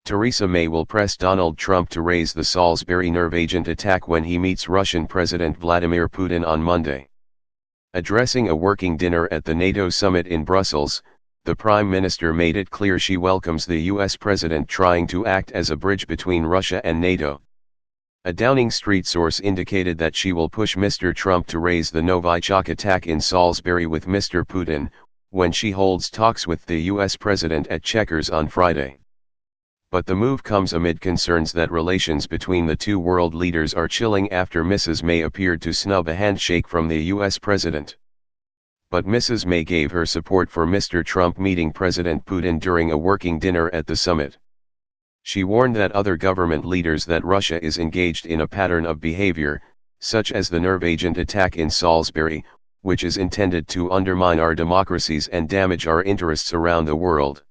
Theresa May will press Donald Trump to raise the Salisbury nerve agent attack when he meets Russian President Vladimir Putin on Monday. Addressing a working dinner at the NATO summit in Brussels, the Prime Minister made it clear she welcomes the US President trying to act as a bridge between Russia and NATO. A Downing Street source indicated that she will push Mr. Trump to raise the novichok attack in Salisbury with Mr. Putin, when she holds talks with the US President at Chequers on Friday. But the move comes amid concerns that relations between the two world leaders are chilling after Mrs. May appeared to snub a handshake from the US President. But Mrs. May gave her support for Mr. Trump meeting President Putin during a working dinner at the summit. She warned that other government leaders that Russia is engaged in a pattern of behavior, such as the nerve agent attack in Salisbury, which is intended to undermine our democracies and damage our interests around the world.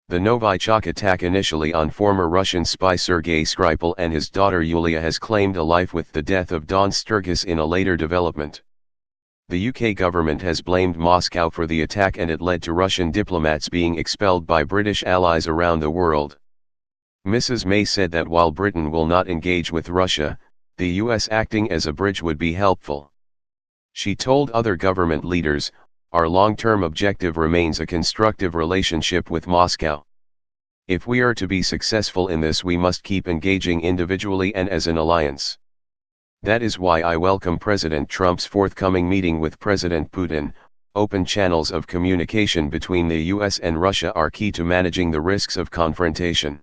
The Novichok attack, initially on former Russian spy Sergei Skripal and his daughter Yulia, has claimed a life with the death of Don Sturgis in a later development. The UK government has blamed Moscow for the attack, and it led to Russian diplomats being expelled by British allies around the world. Mrs. May said that while Britain will not engage with Russia, the US acting as a bridge would be helpful. She told other government leaders, "Our long-term objective remains a constructive relationship with Moscow. If we are to be successful in this, we must keep engaging individually and as an alliance. That is why I welcome President Trump's forthcoming meeting with President Putin. Open channels of communication between the US and Russia are key to managing the risks of confrontation."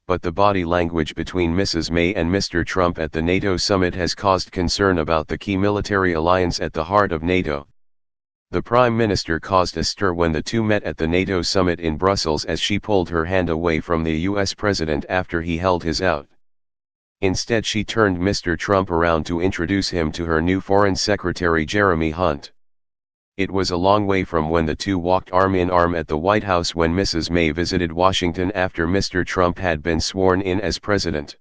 But the body language between Mrs. May and Mr. Trump at the NATO summit has caused concern about the key military alliance at the heart of NATO. The Prime Minister caused a stir when the two met at the NATO summit in Brussels, as she pulled her hand away from the US President after he held his out. Instead, she turned Mr. Trump around to introduce him to her new Foreign Secretary Jeremy Hunt. It was a long way from when the two walked arm in arm at the White House when Mrs. May visited Washington after Mr. Trump had been sworn in as president.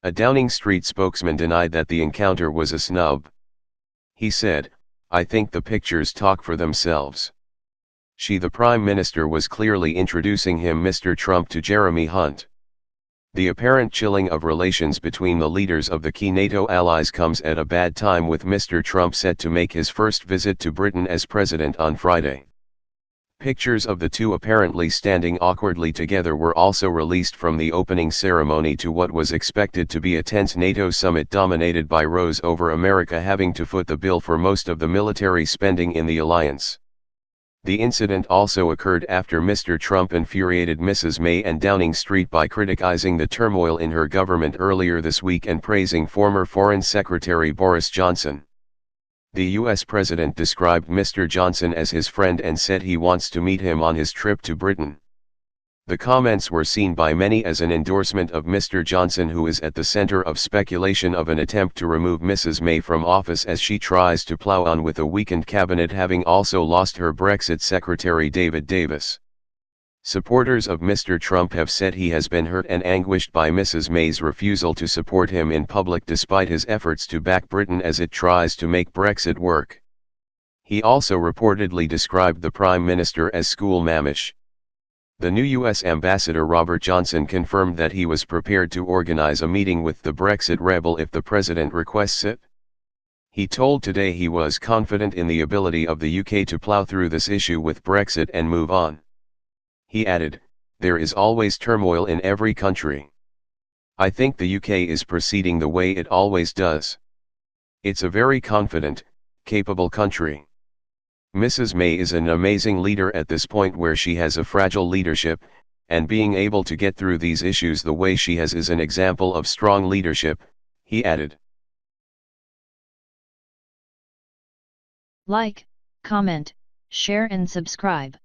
A Downing Street spokesman denied that the encounter was a snub. He said, "I think the pictures talk for themselves." She, the Prime Minister, was clearly introducing him, Mr. Trump, to Jeremy Hunt. The apparent chilling of relations between the leaders of the key NATO allies comes at a bad time, with Mr. Trump set to make his first visit to Britain as president on Friday. Pictures of the two apparently standing awkwardly together were also released from the opening ceremony to what was expected to be a tense NATO summit dominated by rows over America having to foot the bill for most of the military spending in the alliance. The incident also occurred after Mr. Trump infuriated Mrs. May and Downing Street by criticizing the turmoil in her government earlier this week and praising former Foreign Secretary Boris Johnson. The US President described Mr. Johnson as his friend and said he wants to meet him on his trip to Britain. The comments were seen by many as an endorsement of Mr. Johnson, who is at the center of speculation of an attempt to remove Mrs. May from office as she tries to plow on with a weakened cabinet, having also lost her Brexit Secretary David Davis. Supporters of Mr. Trump have said he has been hurt and anguished by Mrs. May's refusal to support him in public despite his efforts to back Britain as it tries to make Brexit work. He also reportedly described the Prime Minister as school mamish. The new U.S. Ambassador Robert Johnson confirmed that he was prepared to organize a meeting with the Brexit rebel if the President requests it. He told Today he was confident in the ability of the UK to plough through this issue with Brexit and move on. He added, "There is always turmoil in every country. I think the UK is proceeding the way it always does. It's a very confident, capable country. Mrs. May is an amazing leader at this point where she has a fragile leadership, and being able to get through these issues the way she has is an example of strong leadership," he added. Like, comment, share and subscribe.